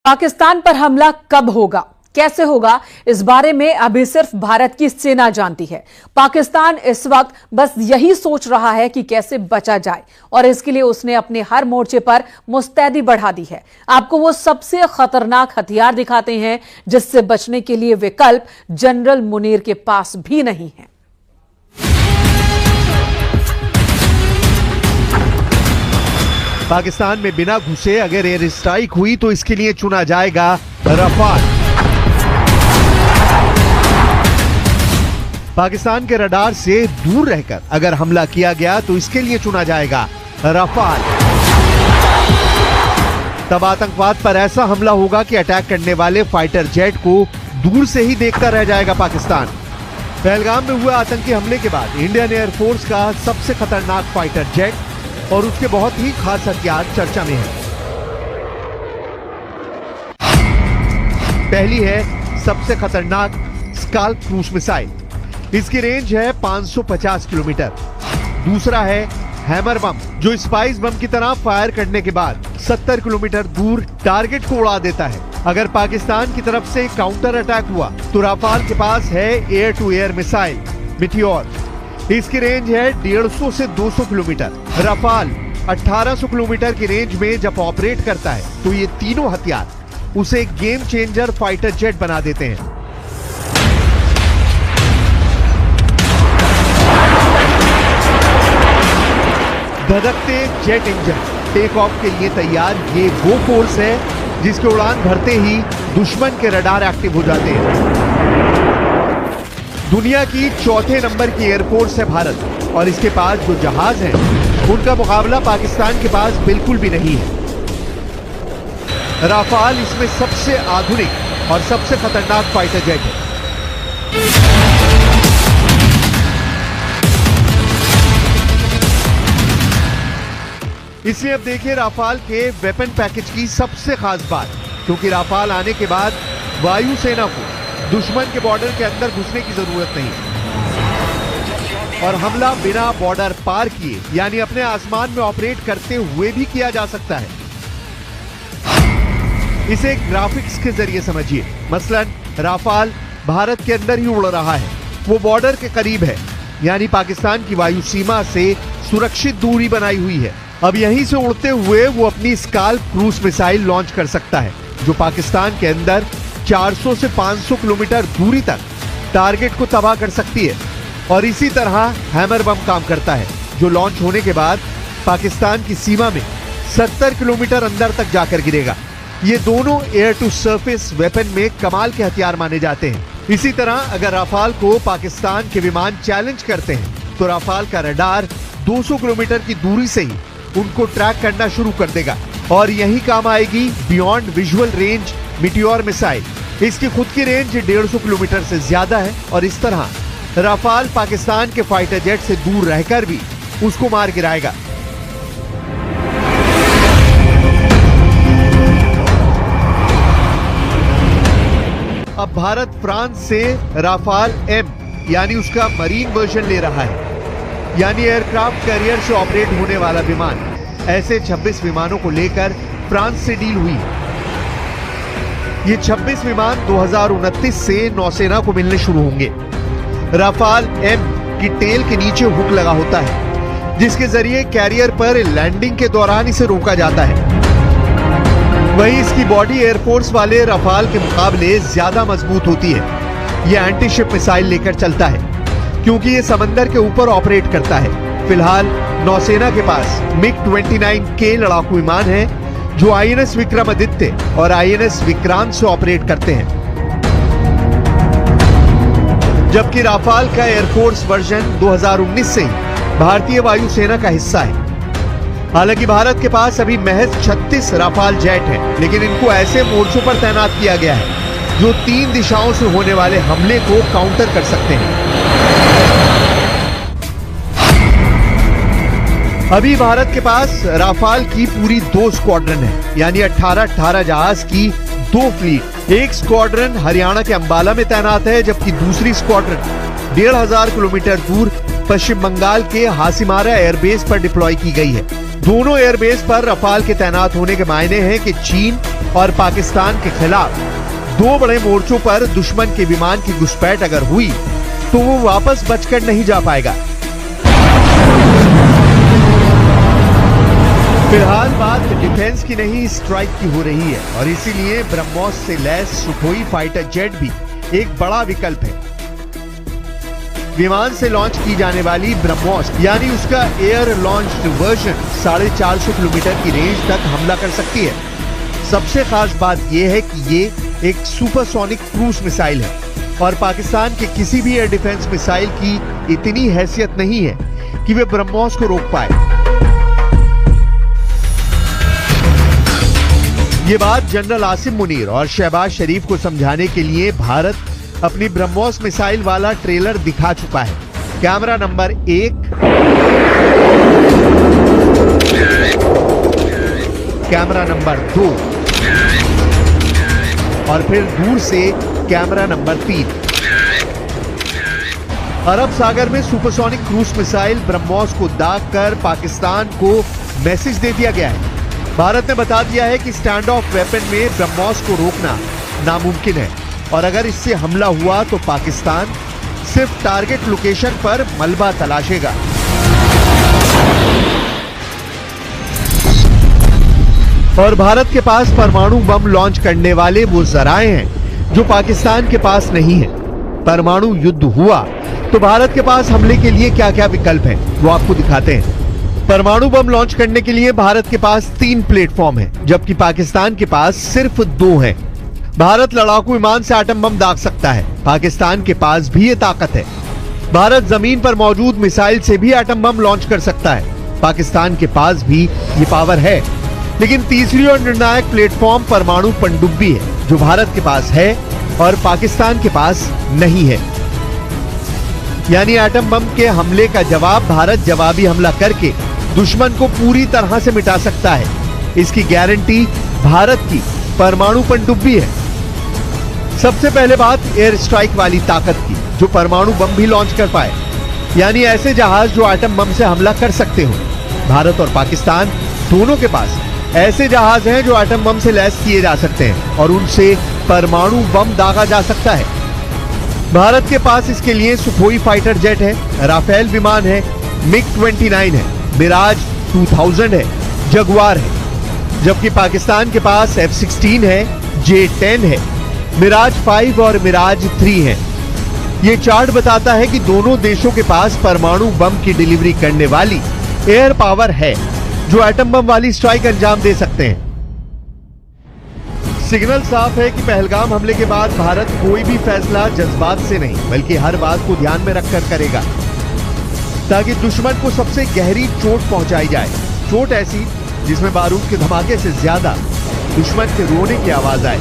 पाकिस्तान पर हमला कब होगा, कैसे होगा, इस बारे में अभी सिर्फ भारत की सेना जानती है। पाकिस्तान इस वक्त बस यही सोच रहा है कि कैसे बचा जाए और इसके लिए उसने अपने हर मोर्चे पर मुस्तैदी बढ़ा दी है। आपको वो सबसे खतरनाक हथियार दिखाते हैं जिससे बचने के लिए विकल्प जनरल मुनीर के पास भी नहीं है। पाकिस्तान में बिना घुसे अगर एयर स्ट्राइक हुई तो इसके लिए चुना जाएगा रफाल। पाकिस्तान के रडार से दूर रहकर अगर हमला किया गया तो इसके लिए चुना जाएगा रफाल। तब आतंकवाद पर ऐसा हमला होगा कि अटैक करने वाले फाइटर जेट को दूर से ही देखता रह जाएगा पाकिस्तान। पहलगाम में हुए आतंकी हमले के बाद इंडियन एयरफोर्स का सबसे खतरनाक फाइटर जेट और उसके बहुत ही खास हथियार चर्चा में है। पहली है सबसे खतरनाक स्काल्प क्रूज मिसाइल। इसकी रेंज है 550 किलोमीटर। दूसरा है हैमर बम, जो स्पाइस बम की तरह फायर करने के बाद 70 किलोमीटर दूर टारगेट को उड़ा देता है। अगर पाकिस्तान की तरफ से काउंटर अटैक हुआ तो राफाल के पास है air to air missile Meteor. इसकी रेंज है 150 से 200 किलोमीटर। रफाल 1800 किलोमीटर की रेंज में जब ऑपरेट करता है तो ये तीनों हथियार उसे एक गेम चेंजर फाइटर जेट बना देते हैं। धधकते जेट इंजन टेक ऑफ के लिए तैयार। ये वो फोर्स है जिसके उड़ान भरते ही दुश्मन के रडार एक्टिव हो जाते हैं। दुनिया की चौथे नंबर की एयरफोर्स है भारत और इसके पास जो जहाज हैं उनका मुकाबला पाकिस्तान के पास बिल्कुल भी नहीं है। राफाल इसमें सबसे आधुनिक और सबसे खतरनाक फाइटर जेट है। इसलिए अब देखिए राफाल के वेपन पैकेज की सबसे खास बात, क्योंकि राफाल आने के बाद वायुसेना को दुश्मन के बॉर्डर के अंदर घुसने की जरूरत नहीं और हमला बिना बॉर्डर पार किए यानी अपने आसमान में ऑपरेट करते हुए भी किया जा सकता है। इसे ग्राफिक्स के जरिए समझिए। मसलन राफाल भारत के अंदर ही उड़ रहा है, वो बॉर्डर के करीब है यानी पाकिस्तान की वायु सीमा से सुरक्षित दूरी बनाई हुई है। अब यहीं से उड़ते हुए वो अपनी स्काल्प क्रूज मिसाइल लॉन्च कर सकता है जो पाकिस्तान के अंदर 400 से 500 किलोमीटर दूरी तक टारगेट को तबाह कर सकती है। और इसी तरह हैमर बम काम करता है जो लॉन्च होने के बाद पाकिस्तान की सीमा में 70 किलोमीटर अंदर तक जाकर गिरेगा। ये दोनों एयर टू सरफेस वेपन में कमाल के हथियार माने जाते हैं। इसी तरह अगर राफाल को पाकिस्तान के विमान चैलेंज करते हैं तो राफाल का रडार 200 किलोमीटर की दूरी से ही उनको ट्रैक करना शुरू कर देगा और यही काम आएगी beyond visual range meteor missile. इसकी खुद की रेंज 150 किलोमीटर से ज्यादा है और इस तरह राफाल पाकिस्तान के फाइटर जेट से दूर रहकर भी उसको मार गिराएगा। अब भारत फ्रांस से राफाल एम यानी उसका मरीन वर्जन ले रहा है, यानी एयरक्राफ्ट कैरियर से ऑपरेट होने वाला विमान। ऐसे 26 विमानों को लेकर फ्रांस से डील हुई। ये 26 विमान 2029 से नौसेना को मिलने शुरू होंगे। राफाल एम की टेल के नीचे हुक लगा होता है जिसके जरिए कैरियर पर लैंडिंग के दौरान इसे रोका जाता है। वहीं इसकी बॉडी एयरफोर्स वाले राफाल के मुकाबले ज्यादा मजबूत होती है। यह एंटी शिप मिसाइल लेकर चलता है क्योंकि ये समंदर के ऊपर ऑपरेट करता है। फिलहाल नौसेना के पास MiG-29K लड़ाकू विमान है जो INS विक्रमादित्य और INS विक्रांत से ऑपरेट करते हैं, जबकि राफाल का एयरफोर्स वर्जन 2019 से ही भारतीय वायुसेना का हिस्सा है। हालांकि भारत के पास अभी महज 36 राफाल जेट हैं, लेकिन इनको ऐसे मोर्चों पर तैनात किया गया है जो 3 दिशाओं से होने वाले हमले को काउंटर कर सकते हैं। अभी भारत के पास राफाल की पूरी 2 स्क्वाड्रन है, यानी 18 जहाज की 2 फ्लीट। एक स्क्वाड्रन हरियाणा के अंबाला में तैनात है जबकि दूसरी स्क्वाड्रन 1500 किलोमीटर दूर पश्चिम बंगाल के हासिमारा एयरबेस पर डिप्लॉय की गई है। दोनों एयरबेस पर रफाल के तैनात होने के मायने हैं कि चीन और पाकिस्तान के खिलाफ दो बड़े मोर्चों पर दुश्मन के विमान की घुसपैठ अगर हुई तो वो वापस बचकर नहीं जा पाएगा। फिलहाल बात डिफेंस की नहीं, स्ट्राइक की हो रही है और इसीलिए ब्रह्मोस से लैस सुखोई फाइटर जेट भी एक बड़ा विकल्प है। विमान से लॉन्च की जाने वाली ब्रह्मोस यानी उसका एयर लॉन्च्ड वर्जन 450 किलोमीटर की रेंज तक हमला कर सकती है। सबसे खास बात यह है कि ये एक सुपरसोनिक क्रूज मिसाइल है और पाकिस्तान के किसी भी एयर डिफेंस मिसाइल की इतनी हैसियत नहीं है कि वे ब्रह्मोस को रोक पाए। ये बात जनरल आसिम मुनीर और शहबाज शरीफ को समझाने के लिए भारत अपनी ब्रह्मोस मिसाइल वाला ट्रेलर दिखा चुका है। कैमरा नंबर 1, कैमरा नंबर 2 और फिर दूर से कैमरा नंबर 3। अरब सागर में सुपरसोनिक क्रूज मिसाइल ब्रह्मोस को दाग कर पाकिस्तान को मैसेज दे दिया गया है। भारत ने बता दिया है कि स्टैंड ऑफ वेपन में ब्रह्मोस को रोकना नामुमकिन है और अगर इससे हमला हुआ तो पाकिस्तान सिर्फ टारगेट लोकेशन पर मलबा तलाशेगा। और भारत के पास परमाणु बम लॉन्च करने वाले वो जराए हैं जो पाकिस्तान के पास नहीं है। परमाणु युद्ध हुआ तो भारत के पास हमले के लिए क्या क्या विकल्प हैं वो आपको दिखाते हैं। परमाणु बम लॉन्च करने के लिए भारत के पास 3 प्लेटफॉर्म हैं, जबकि पाकिस्तान के पास सिर्फ 2 हैं। भारत लड़ाकू विमान से एटम बम दाग सकता है, पाकिस्तान के पास भी ये ताकत है। भारत जमीन पर मौजूद मिसाइल से भी एटम बम लॉन्च कर सकता है, पाकिस्तान के पास भी ये पावर है। लेकिन तीसरी और निर्णायक प्लेटफॉर्म परमाणु पनडुब्बी है, जो भारत के पास है और पाकिस्तान के पास नहीं है। यानी एटम बम के हमले का जवाब भारत जवाबी हमला करके दुश्मन को पूरी तरह से मिटा सकता है। इसकी गारंटी भारत की परमाणु पनडुब्बी है। सबसे पहले बात एयर स्ट्राइक वाली ताकत की, जो परमाणु बम भी लॉन्च कर पाए, यानी ऐसे जहाज जो एटम बम से हमला कर सकते हो। भारत और पाकिस्तान दोनों के पास ऐसे जहाज हैं जो एटम बम से लैस किए जा सकते हैं और उनसे परमाणु बम दागा जा सकता है। भारत के पास इसके लिए सुखोई फाइटर जेट है, राफेल विमान है, मिग-29 है, मिराज 2000 है, जगुआर है। जबकि पाकिस्तान के पास F-16 है, J-10 है, मिराज 5 और मिराज 3 है। ये चार्ट बताता है कि दोनों देशों के पास परमाणु बम की डिलीवरी करने वाली एयर पावर है, जो एटम बम वाली स्ट्राइक अंजाम दे सकते हैं। सिग्नल साफ है कि पहलगाम हमले के बाद भारत कोई भी फैसला जज्बात से नहीं बल्कि हर बात को ध्यान में रखकर करेगा, ताकि दुश्मन को सबसे गहरी चोट पहुंचाई जाए। चोट ऐसी जिसमें बारूद के धमाके से ज्यादा दुश्मन के रोने की आवाज आए।